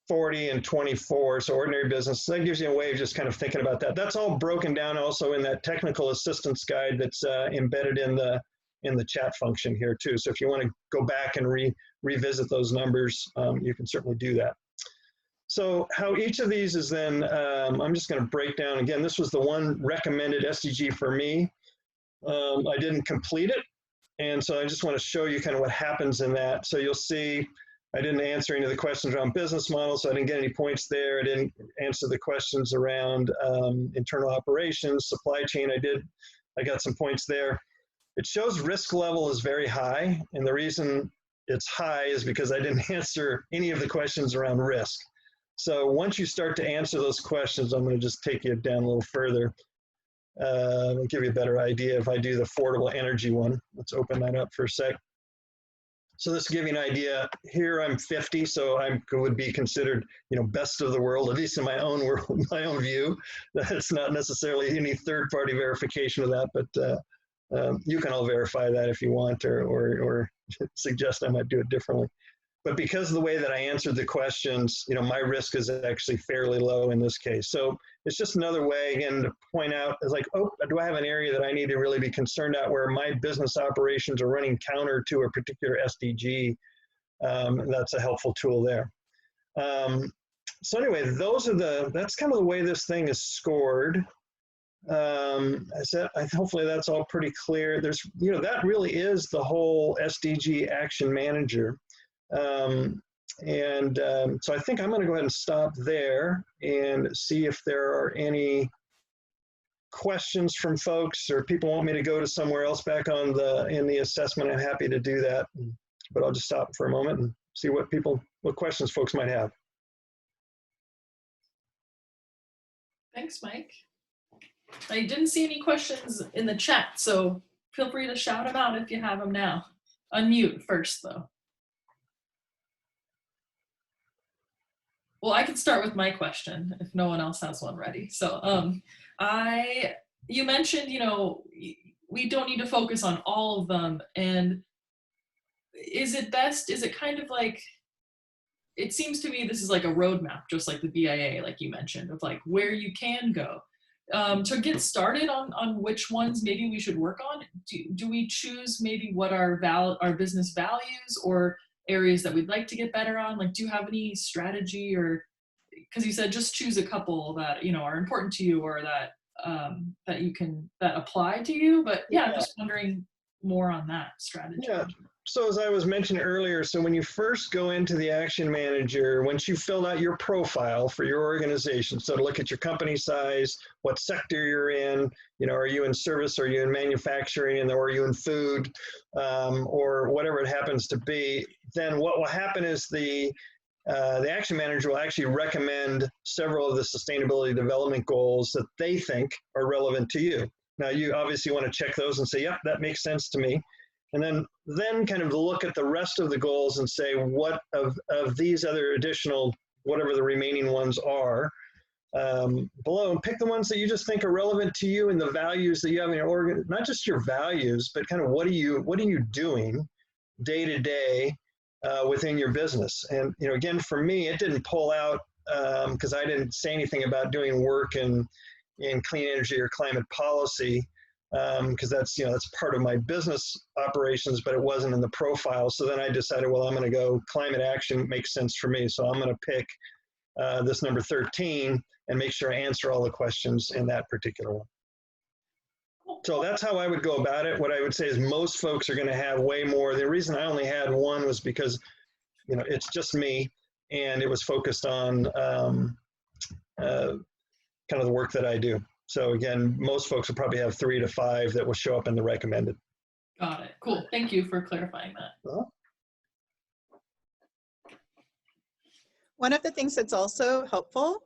40, and 24, so ordinary business. So that gives you a way of just kind of thinking about that. That's all broken down also in that technical assistance guide that's embedded in the chat function here too. So if you want to go back and revisit those numbers, you can certainly do that. So how each of these is then, I'm just going to break down. Again, this was the one recommended SDG for me. I didn't complete it. And so I just want to show you kind of what happens in that. So you'll see I didn't answer any of the questions around business models, so I didn't get any points there. I didn't answer the questions around internal operations, supply chain. I got some points there. It shows risk level is very high, and the reason it's high is because I didn't answer any of the questions around risk. So once you start to answer those questions, I'm going to just take you down a little further. I'll give you a better idea if I do the affordable energy one. Let's open that up for a sec. So this will give you an idea. Here I'm 50, so I would be considered, best of the world, at least in my own world, my own view. That's not necessarily any third-party verification of that, but you can all verify that if you want, or suggest I might do it differently. But because of the way that I answered the questions, my risk is actually fairly low in this case. So it's just another way, again, to point out, it's like, oh, do I have an area that I need to really be concerned at where my business operations are running counter to a particular SDG? That's a helpful tool there. So anyway, that's kind of the way this thing is scored. Hopefully that's all pretty clear. There's, that really is the whole SDG Action Manager. So I think I'm going to go ahead and stop there and see if there are any questions from folks, or people want me to go to somewhere else back in the assessment. I'm happy to do that, but I'll just stop for a moment and see what questions folks might have. Thanks, Mike. I didn't see any questions in the chat, so feel free to shout them out if you have them now. Unmute first, though. Well, I can start with my question if no one else has one ready. So you mentioned, we don't need to focus on all of them. And is it kind of like, it seems to me this is like a roadmap, just like the BIA, like you mentioned, of like where you can go. To get started on which ones maybe we should work on, do we choose maybe what our business values or areas that we'd like to get better on? Like, do you have any strategy, or, because you said just choose a couple that, are important to you, or that apply to you, but yeah, I'm just wondering more on that strategy. Yeah. So as I was mentioning earlier, so when you first go into the Action Manager, once you fill out your profile for your organization, so to look at your company size, what sector you're in, are you in service, are you in manufacturing, or are you in food, or whatever it happens to be, then what will happen is the Action Manager will actually recommend several of the sustainability development goals that they think are relevant to you. Now, you obviously want to check those and say, yep, that makes sense to me. And then kind of look at the rest of the goals and say, what of these other additional, whatever the remaining ones are, below, and pick the ones that you just think are relevant to you and the values that you have in your organ, not just your values, but kind of what are you doing day to day within your business. And, again, for me, it didn't pull out because I didn't say anything about doing work in clean energy or climate policy, because that's part of my business operations, but it wasn't in the profile. So then I decided, well, I'm going to go climate action makes sense for me. So I'm going to pick this number 13 and make sure I answer all the questions in that particular one. So that's how I would go about it. What I would say is most folks are going to have way more. The reason I only had one was because, it's just me, and it was focused on kind of the work that I do. So again, most folks will probably have 3 to 5 that will show up in the recommended. Got it. Cool. Thank you for clarifying that. One of the things that's also helpful,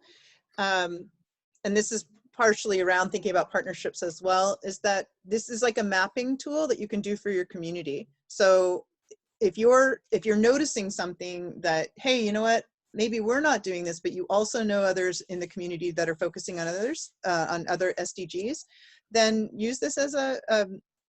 and this is partially around thinking about partnerships as well, is that this is like a mapping tool that you can do for your community. So if you're noticing something that, hey, you know what, maybe we're not doing this, but you also know others in the community that are focusing on on other SDGs, then use this as a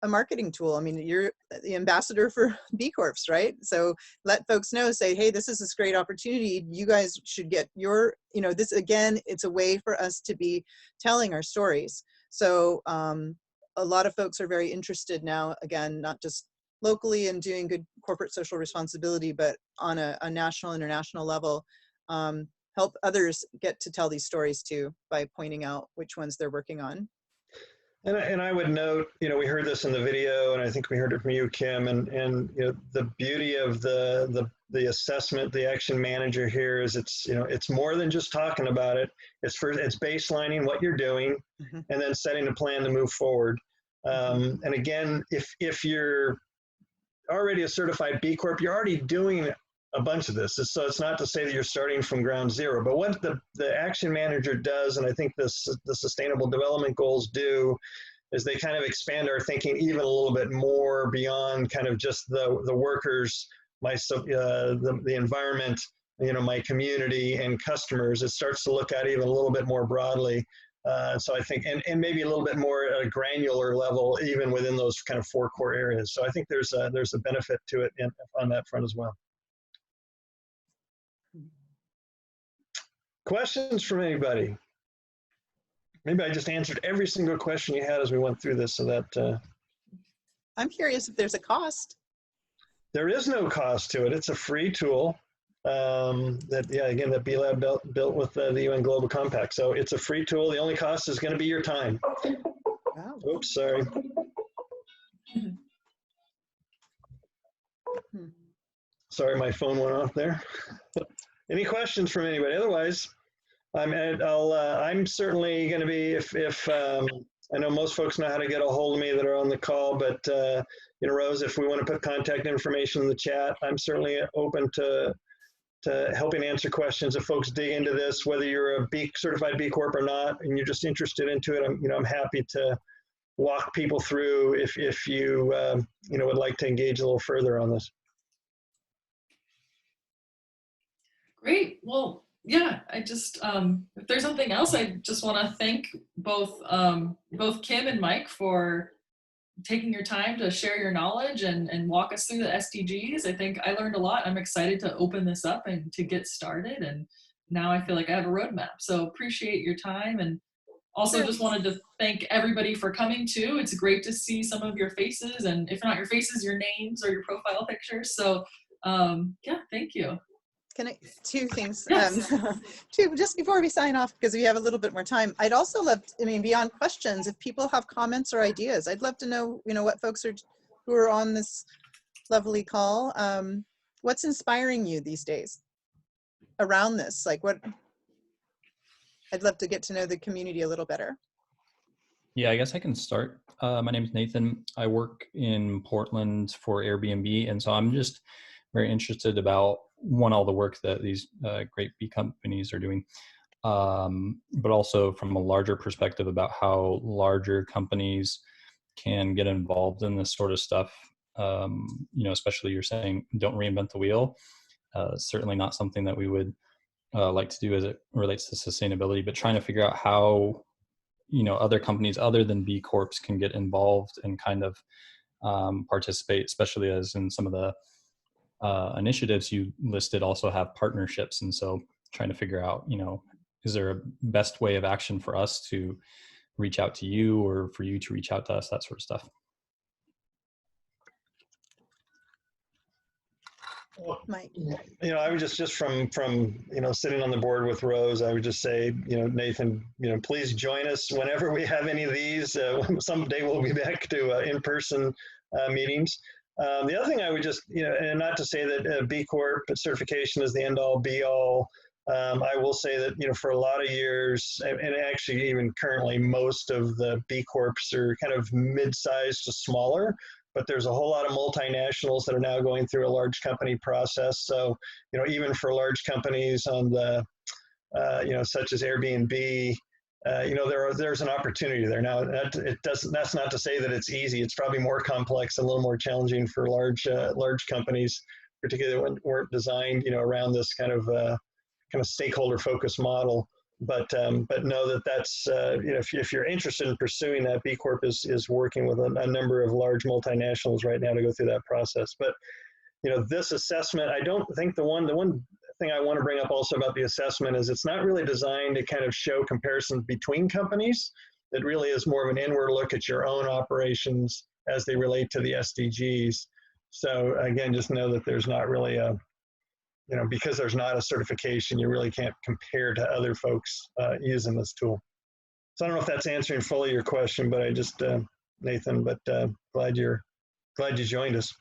marketing tool. I mean, you're the ambassador for B Corps, right? So let folks know, say, hey, this is this great opportunity. You guys should get your, this, again, it's a way for us to be telling our stories. So a lot of folks are very interested now, again, not just locally and doing good corporate social responsibility, but on a national, international level, help others get to tell these stories too, by pointing out which ones they're working on. And I would note, we heard this in the video, and I think we heard it from you, Kim, and the beauty of the assessment, the action manager here is it's more than just talking about it. It's baselining what you're doing, and then setting a plan to move forward. And again, if you're already a certified B Corp, you're already doing a bunch of this. So it's not to say that you're starting from ground zero, but what the action manager does, and I think the sustainable development goals do, is they kind of expand our thinking even a little bit more beyond kind of just the workers, the environment, my community and customers. It starts to look at even a little bit more broadly. So I think, and maybe a little bit more at a granular level, even within those kind of 4 core areas. So I think there's a benefit to it on that front as well. Questions from anybody? Maybe I just answered every single question you had as we went through this, so that. I'm curious if there's a cost. There is no cost to it. It's a free tool. That B Lab built with the UN Global Compact. So it's a free tool. The only cost is going to be your time. Wow. Oops, sorry. Sorry, my phone went off there. Any questions from anybody? Otherwise, I'm certainly going to be, if I know most folks know how to get a hold of me that are on the call, but Rose, if we want to put contact information in the chat, I'm certainly open to helping answer questions if folks dig into this, whether you're a certified B Corp or not, and you're just interested into it. I'm happy to walk people through if you would like to engage a little further on this. Great. Well, yeah, I just, if there's something else, I just want to thank both Kim and Mike for taking your time to share your knowledge and walk us through the SDGs. I think I learned a lot. I'm excited to open this up and to get started. And now I feel like I have a roadmap. So appreciate your time. And also just wanted to thank everybody for coming too. It's great to see some of your faces, and if not your faces, your names or your profile pictures. So yeah, thank you. Can I, 2 things, Yes. 2, just before we sign off, because we have a little bit more time. I'd also love, beyond questions, if people have comments or ideas, I'd love to know, what folks who are on this lovely call, what's inspiring you these days around this? Like I'd love to get to know the community a little better. Yeah, I guess I can start. My name is Nathan. I work in Portland for Airbnb, and so I'm just very interested about all the work that these great B companies are doing, but also from a larger perspective about how larger companies can get involved in this sort of stuff. Especially you're saying don't reinvent the wheel. Certainly not something that we would like to do as it relates to sustainability, but trying to figure out how, other companies other than B Corps can get involved and kind of participate, especially as in some of the initiatives you listed also have partnerships. And so trying to figure out, is there a best way of action for us to reach out to you or for you to reach out to us, that sort of stuff. Mike. I would just from sitting on the board with Rose, I would just say, Nathan, please join us whenever we have any of these. Someday we'll be back to in-person meetings. The other thing I would just, and not to say that B Corp certification is the end-all be-all. I will say that, for a lot of years, and actually even currently, most of the B Corps are kind of mid-sized to smaller, but there's a whole lot of multinationals that are now going through a large company process. So, even for large companies on the, such as Airbnb, there's an opportunity there. Now, that's not to say that it's easy. It's probably more complex and a little more challenging for large companies, particularly when weren't designed, around this kind of stakeholder focused model. But know that that's if you're interested in pursuing that, B Corp is working with a number of large multinationals right now to go through that process. But this assessment, I don't think the one thing I want to bring up also about the assessment is it's not really designed to kind of show comparisons between companies. It really is more of an inward look at your own operations as they relate to the SDGs. So again, just know that there's not really a because there's not a certification, you really can't compare to other folks using this tool. So I don't know if that's answering fully your question, but I just, Nathan, but glad you joined us.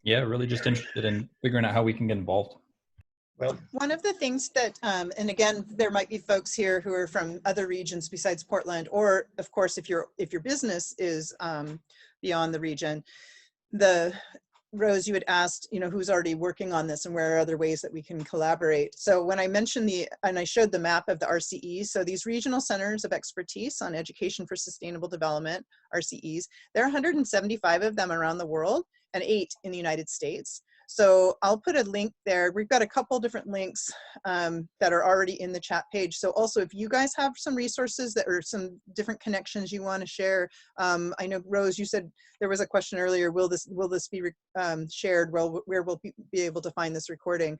Yeah, really just interested in figuring out how we can get involved. Well, one of the things that, and again, there might be folks here who are from other regions besides Portland, or of course, if your business is beyond the region, Rose, you had asked, who's already working on this and where are other ways that we can collaborate. So when I mentioned and I showed the map of the RCEs, so these regional centers of expertise on education for sustainable development, RCEs, there are 175 of them around the world and 8 in the United States. So I'll put a link there. We've got a couple different links that are already in the chat page. So also if you guys have some resources that are some different connections you want to share, I know Rose, you said there was a question earlier, will this be shared? Well, where will we be able to find this recording?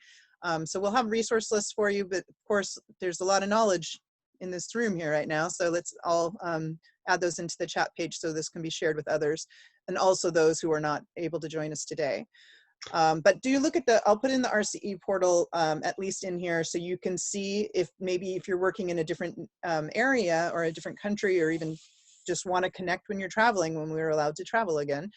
So we'll have resource lists for you, but of course there's a lot of knowledge in this room here right now. So let's all add those into the chat page so this can be shared with others and also those who are not able to join us today. But do look at I'll put in the RCE portal at least in here so you can see if you're working in a different area or a different country or even just want to connect when you're traveling, when we're allowed to travel again.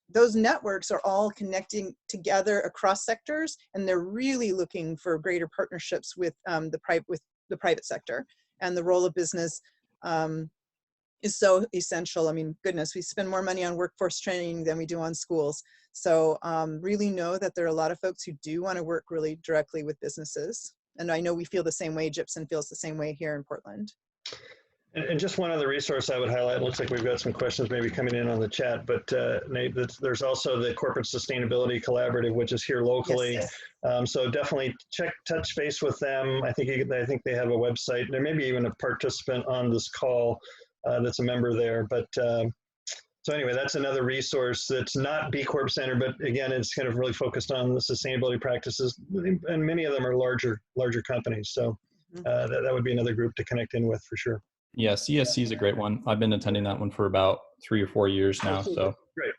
Those networks are all connecting together across sectors, and they're really looking for greater partnerships with the private sector. And the role of business is so essential. I mean, goodness, we spend more money on workforce training than we do on schools. So really know that there are a lot of folks who do want to work really directly with businesses. And I know we feel the same way, Gypsum feels the same way here in Portland. And just one other resource I would highlight, it looks like we've got some questions maybe coming in on the chat, but Nate, there's also the Corporate Sustainability Collaborative, which is here locally. Yes. So definitely touch base with them. I think they have a website. There may be even a participant on this call that's a member there. But so anyway, that's another resource that's not B Corp Center, but again, it's kind of really focused on the sustainability practices, and many of them are larger companies. So that would be another group to connect in with for sure. Yeah, CSC is a great one. I've been attending that one for about 3 or 4 years now. So great,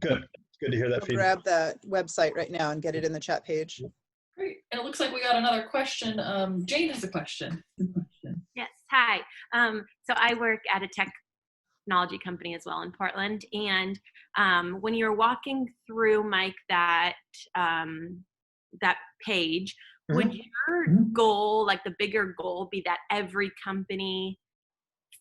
good to hear that. Grab the website right now and get it in the chat page. Great, and it looks like we got another question. Jane has a question. Yes, hi. So I work at a technology company as well in Portland, and when you're walking through, Mike, that page, would your goal, like the bigger goal, be that every company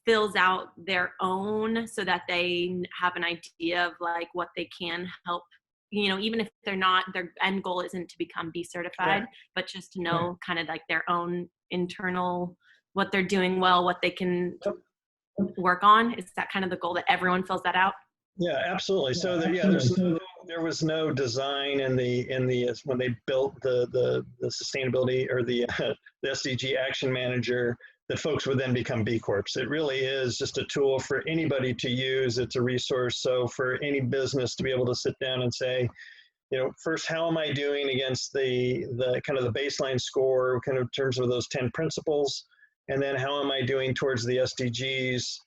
fills out their own so that they have an idea of like what they can help, even if they're not, their end goal isn't to become B certified, but just to know kind of like their own internal, what they're doing well, what they can work on? Is that kind of the goal, that everyone fills that out? Yeah, absolutely. So there's there was no design in the when they built the sustainability or the SDG Action Manager that folks would then become B Corps. It really is just a tool for anybody to use. It's a resource. So for any business to be able to sit down and say, you know, first, how am I doing against the kind of the baseline score, kind of in terms of those 10 principles, and then how am I doing towards the SDGs?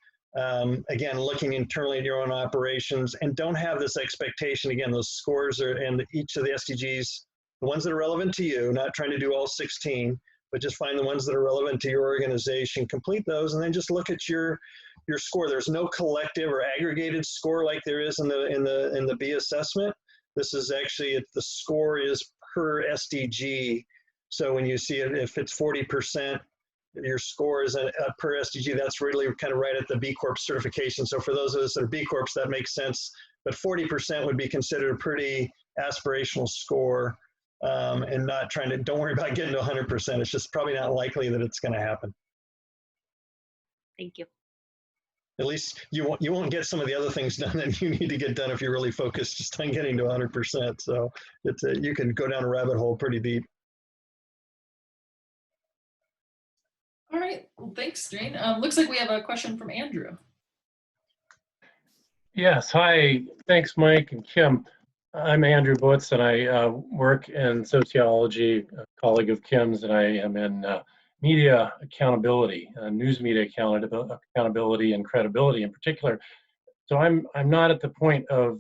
Again, looking internally at your own operations, and don't have this expectation. Again, those scores are, and each of the SDGs, the ones that are relevant to you, not trying to do all 16, but just find the ones that are relevant to your organization, complete those, and then just look at your score. There's no collective or aggregated score like there is in the B assessment. This is actually, the score is per SDG. So when you see it, if it's 40%, your score is per SDG, that's really kind of right at the B Corp certification. So for those of us that are B Corps, that makes sense. But 40% would be considered a pretty aspirational score, and not trying to, don't worry about getting to 100%. It's just probably not likely that it's going to happen. Thank you. At least you won't get some of the other things done that you need to get done if you're really focused just on getting to 100%. So it's you can go down a rabbit hole pretty deep. All right, well, thanks, Jane. Looks like we have a question from Andrew. Yes, hi, thanks Mike and Kim. I'm Andrew Butz and I work in sociology, a colleague of Kim's, and I am in media accountability, news media accountability and credibility in particular. So I'm not at the point of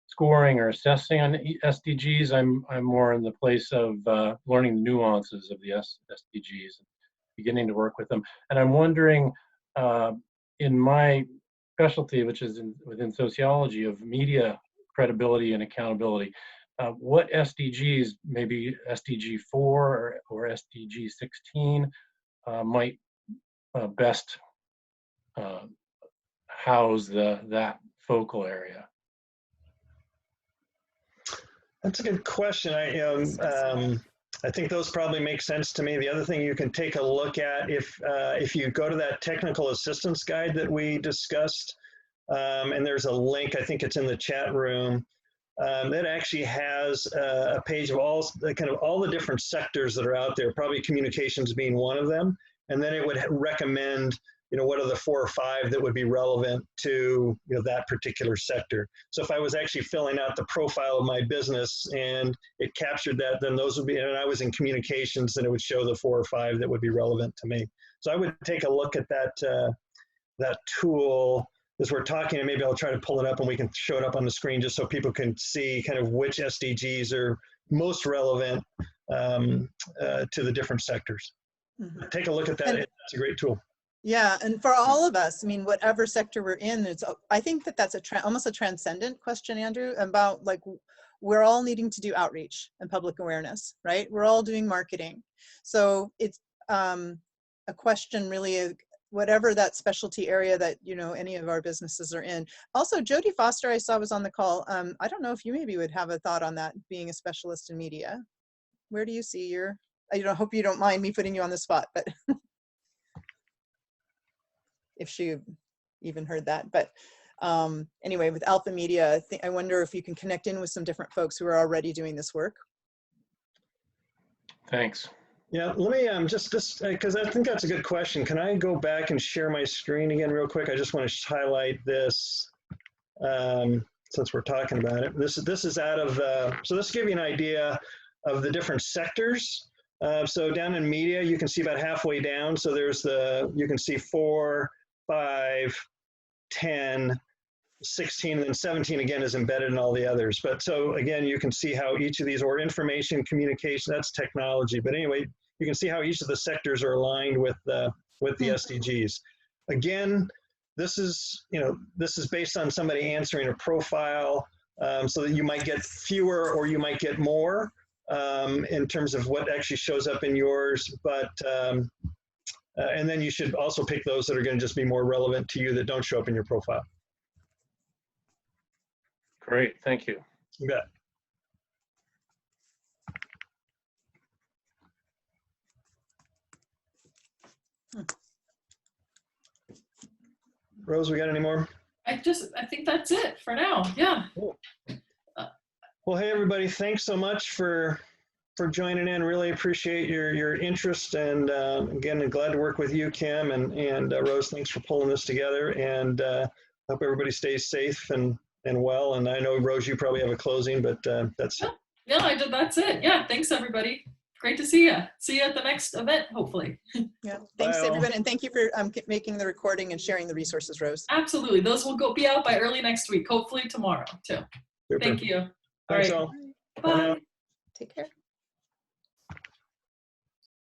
scoring or assessing on SDGs. I'm more in the place of learning the nuances of the SDGs, beginning to work with them. And I'm wondering, in my specialty, which is within sociology of media credibility and accountability, what SDGs, maybe SDG 4 or SDG 16, might best house that focal area? That's a good question. I think those probably make sense to me. The other thing you can take a look at, if you go to that technical assistance guide that we discussed, and there's a link, I think it's in the chat room, that actually has a page of all the different sectors that are out there, probably communications being one of them. And then it would recommend, you know, what are the 4 or 5 that would be relevant to, you know, that particular sector. So if I was actually filling out the profile of my business and it captured that, then those would be, and I was in communications, then it would show the 4 or 5 that would be relevant to me. So I would take a look at that tool as we're talking, and maybe I'll try to pull it up and we can show it up on the screen just so people can see kind of which SDGs are most relevant to the different sectors. Mm-hmm. Take a look at that. It's a great tool. Yeah, and for all of us, I mean, whatever sector we're in, I think that's almost a transcendent question, Andrew, about like we're all needing to do outreach and public awareness, right? We're all doing marketing. So it's a question really of whatever that specialty area that, you know, any of our businesses are in. Also, Jodie Foster, I saw was on the call. I don't know if you maybe would have a thought on that, being a specialist in media. Where do you see your, I hope you don't mind me putting you on the spot, but if she even heard that. But anyway, with Alpha Media, I wonder if you can connect in with some different folks who are already doing this work. Thanks. Yeah, let me just because I think that's a good question. Can I go back and share my screen again real quick? I just want to highlight this since we're talking about it. This is out of, so this will give you an idea of the different sectors. So down in media, you can see about halfway down. So there's you can see 4, 5, 10, 16, and then 17 again is embedded in all the others. But so again, you can see how each of these, or information, communication, that's technology. But anyway, you can see how each of the sectors are aligned with the SDGs. Again, this is based on somebody answering a profile, so that you might get fewer or you might get more in terms of what actually shows up in yours. But and then you should also pick those that are going to just be more relevant to you that don't show up in your profile. Great, thank you. You bet. Rose, we got any more? I think that's it for now. Yeah. Cool. Well, hey, everybody, thanks so much for joining in. Really appreciate your interest. And again, I'm glad to work with you, Kim, and Rose, thanks for pulling this together. And hope everybody stays safe and well. And I know, Rose, you probably have a closing, but that's... No, that's it. Yeah, thanks, everybody. Great to see you. See you at the next event, hopefully. Yeah, thanks everyone, and thank you for making the recording and sharing the resources, Rose. Absolutely. Those will be out by early next week, hopefully tomorrow too. Super. Thank you. Thanks all right. all. Bye. Take care.